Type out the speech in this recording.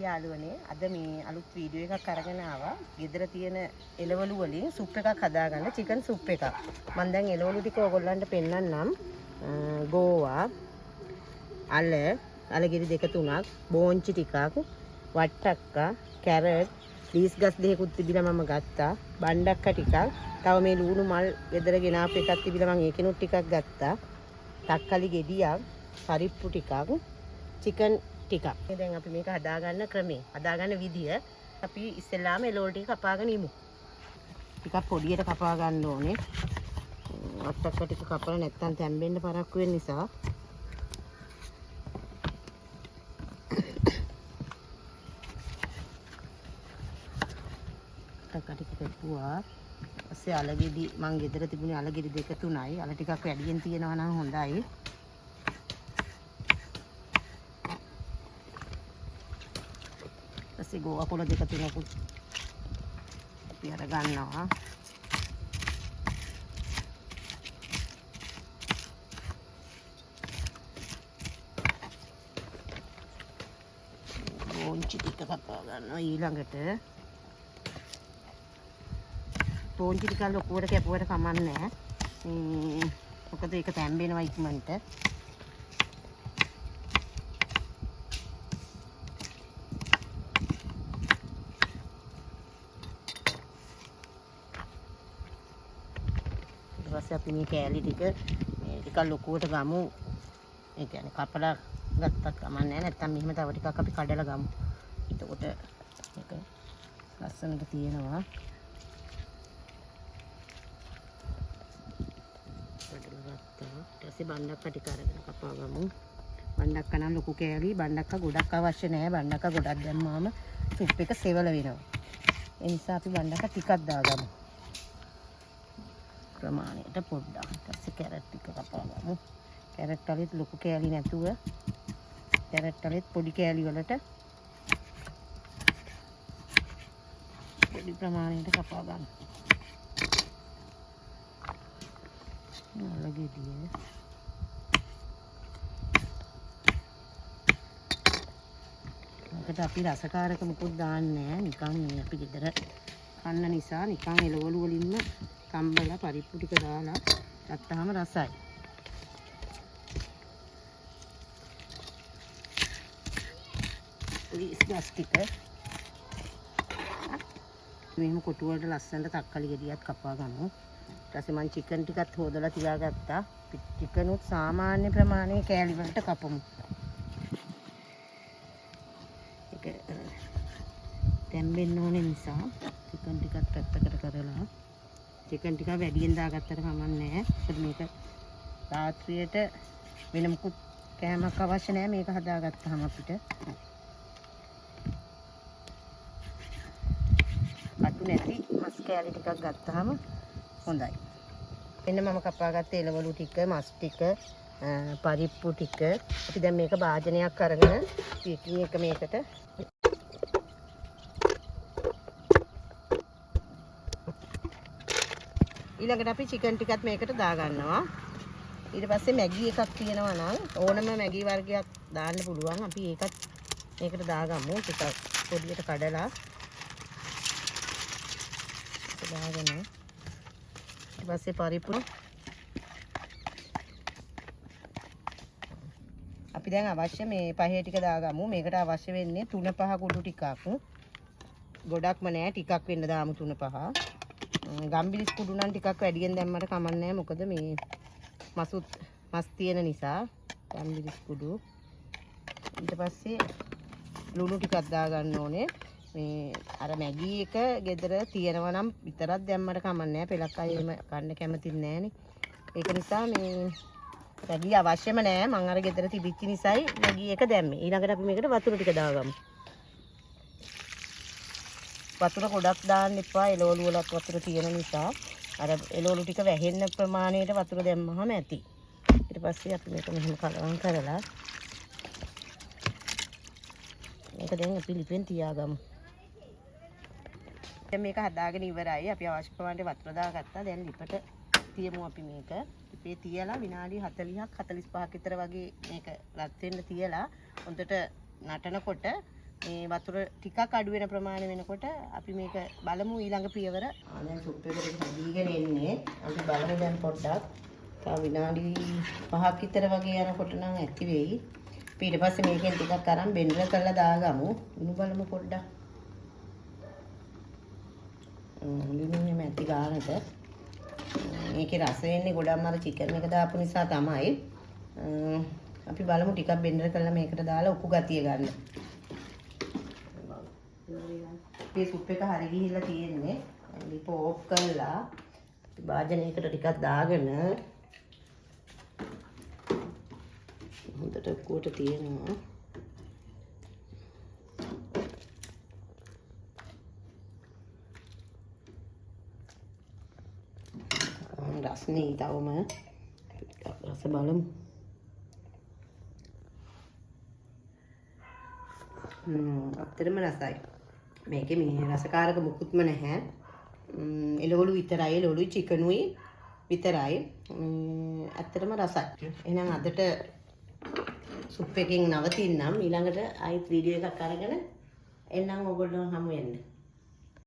යාළුවනේ අද මේ අලුත් වීඩියෝ එකක් අරගෙන ආවා. ගෙදර තියෙන එළවලු වලින් සුප් එකක් හදාගන්න චිකන් සුප් එකක්. මම දැන් එළවලු ටික ඔයගොල්ලන්ට පෙන්නන්නම්. ගෝවා, අලගිරි දෙක තුනක්, බෝංචි ටිකක්, වට්ටක්කා, කැරට්, ෆ්‍රීස් ගස් දෙකකුත් තිබිලා මම ගත්තා. බණ්ඩක්ක ටිකක්, තව මේ ලුණු මල් ගෙදර ගෙනාපු එකක් තිබිලා මම ඒකිනුත් ටිකක් ගත්තා. තක්කලි ගෙඩියක්, පරිප්පු ටිකක්, චිකන් ටිකක්. දැන් අපි මේක හදාගන්න ක්‍රමය, හදාගන්න විදිය අපි ඉස්සෙල්ලාම එළවලු ටික කපාගෙන ඉමු. ටිකක් පොඩියට කපා ගන්න ඕනේ. වට්ටක්ක ටික කපලා නැත්තම් තැම්බෙන්න පරක්කු වෙන නිසා. වට්ටක්ක ටික කපුවා. ඊපස්සේ අලගෙඩි මං ගෙදර තිබුණේ අලගෙඩි දෙක තුනයි. අල ටිකක් වැඩියෙන් තියෙනවා නම් හොඳයි. ඊපස්සේ ගෝවා කොළ දෙක තුනකුත් අපි අර ගන්නවා. බෝංචි ටික කපා ගන්නවා. ඊළඟට බෝංචි ටික ලොකුවට කැපුවට කමන්නේ නැහැ. මොකද ඒක තැම්බෙනවා ඉක්මනට. ඊට පස්සේ අපි මේ කෑලි ටික ලොකුවට ගමු. ඒ කියන්නේ කපලා ගත්තත් කමන්නේ නැහැ. නැත්තම් මෙහෙම තව ටිකක් අපි කඩලා ගමු. එතකොට මේක ලස්සනට තියෙනවා. ඊට පස්සේ බණ්ඩක්ක ටික අරගෙන කපා ගමු. බණ්ඩක්ක නම් ලොකු කෑලි. බණ්ඩක්ක ගොඩක් අවශ්‍ය නැහැ. බණ්ඩක්ක ගොඩක් දැම්මාම සුප් එක සෙවල වෙනවා. ඒ නිසා අපි බණ්ඩක්ක ටිකක් දාගමු. ප්‍රමාණයට පොඩ්ඩක්. ඊට පස්සේ කැරට් ටික කපා ගමු. කැරට් වලත් ලොකු කෑලි නැතුව කැරට් වලත් පොඩි කෑලි වලට පොඩි ප්‍රමාණයට කපා ගන්න. අලගෙඩිය මේකට අපි රසකාරක මුකුත් දාන්නේ නැහැ. නිකන් මේ අපි ගෙදර කන්න නිසා නිකන් එළවලු වලින්ම කම්බලා පරිප්පු ටික දාලා ගත්තාම රසයි. ෆ්‍රීස් ගස් ටික මෙහෙම කොටු වලට ලස්සනට තක්කලි ගෙඩියක් කපා ගමු. ඊට පස්සේ මම චිකන් ටිකත් හොදලා තියාගත්තා. චිකනුත් සාමාන්‍ය ප්‍රමාණයේ කෑලි වලට කපමු. ඒක තැම්බෙන්න ඕනේ නිසා චිකන් ටිකත් පැත්තකට කරලා චිකන් ටික වැඩියෙන් දාගත්තට කමක් නැහැ. ඒත් මේක රාත්‍රියට වෙන මොකුත් කෑමක් අවශ්‍ය නැහැ. මේක හදාගත්තාම අපිට කටු නැති මස් කෑලි ටිකක් ගත්තාම හොඳයි. මෙන්න මම කපාගත්ත එළවලු ටික, මස් ටික, පරිප්පු ටික. අපි දැන් මේක භාජනයක් අරගෙන එකින් එක මේකට ඊළඟට අපි චිකන් ටිකත් මේකට දාගන්නවා. ඊට පස්සේ මැගි එකක් තියෙනවා නම් ඕනම මැගි වර්ගයක් දාන්න පුළුවන්. අපි ඒකත් මේකට දාගමු. ටිකක් පොඩියට කඩලා දාගෙන ඊට පස්සේ පරිප්පු අපි දැන් අවශ්‍ය මේ පහේ ටික දාගමු. මේකට අවශ්‍ය වෙන්නේ 3-5 කුඩු ටිකක්. ගොඩක්ම නෑ, ටිකක් වෙන්න දාමු 3-5. ගම්බිලිස් කුඩු නම් ටිකක් වැඩියෙන් දැම්මට කමක් නෑ. මොකද මේ මස් තියෙන නිසා ගම්බිලිස් කුඩු. ඊට පස්සේ ලුණු ටිකක් දාගන්න ඕනේ. මේ අර මැගි එක ගෙදර තියෙනවා නම් විතරක් දැම්මට කමක් නෑ. පෙලක් අය එහෙම කන්න කැමති නෑනේ. ඒක නිසා මේ මැගි අවශ්‍යම නෑ. මං අර ගෙදර තිබිච්ච නිසායි මැගි එක දැම්මේ. ඊළඟට අපි මේකට වතුර ටික දාගමු. වතුර ගොඩක් දාන්න එපා. එළවලු වලත් වතුර තියෙන නිසා අර එළවලු ටික වැහෙන්න ප්‍රමාණයට වතුර දැම්මහම ඇති. ඊට පස්සේ අපි මේක මෙහෙම කලවම් කරලා මේක දැන් අපි ලිපෙන් තියාගමු. දැන් මේක හදාගෙන ඉවරයි. අපි අවශ්‍ය ප්‍රමාණයට වතුර දාගත්තා. දැන් ලිපට තියමු අපි මේක. ලිපේ තියලා විනාඩි 40ක් 45ක් විතර වගේ මේක රත් වෙන්න තියලා හොඳට නටනකොට මේ වතුර ටිකක් අඩු වෙන ප්‍රමාණය වෙනකොට අපි මේක බලමු ඊළඟ පියවර. දැන් සුප් එකට හදීගෙන එන්නේ. අපි බලමු දැන් පොඩ්ඩක්. තව විනාඩි 5ක් විතර වගේ යනකොට නම් ඇති වෙයි. ඊට පස්සේ මේකෙන් ටිකක් අරන් බෙන්ඩර් කරලා දාගමු. උණු බලමු පොඩ්ඩක්. ලුණුනේ මැටි ගානට. මේකේ රස එන්නේ ගොඩක්ම අර චිකන් එක දාපු නිසා තමයි. අපි බලමු ටිකක් බෙන්ඩර් කරලා මේකට දාලා උපු ගතිය ගන්න. මේ සුප් එක හරි ගිහිල්ලා තියෙන්නේ. ලිප ඕෆ් කරලා භාජනයකට ටිකක් දාගෙන හොඳට කුවට තියෙනවා. රස්නේ තවම රස බලමු. අතරම රසයි. මේකේ මේ රසකාරක මුකුත්ම නැහැ. එළවලු විතරයි, එළවලුයි චිකනුයි විතරයි. ඇත්තටම රසයි. එහෙනම් අදට සුප් එකෙන් නවතින්නම්. ඊළඟට ආයෙත් වීඩියෝ එකක් අරගෙන එන්නම් ඔයගොල්ලෝ හමු වෙන්න.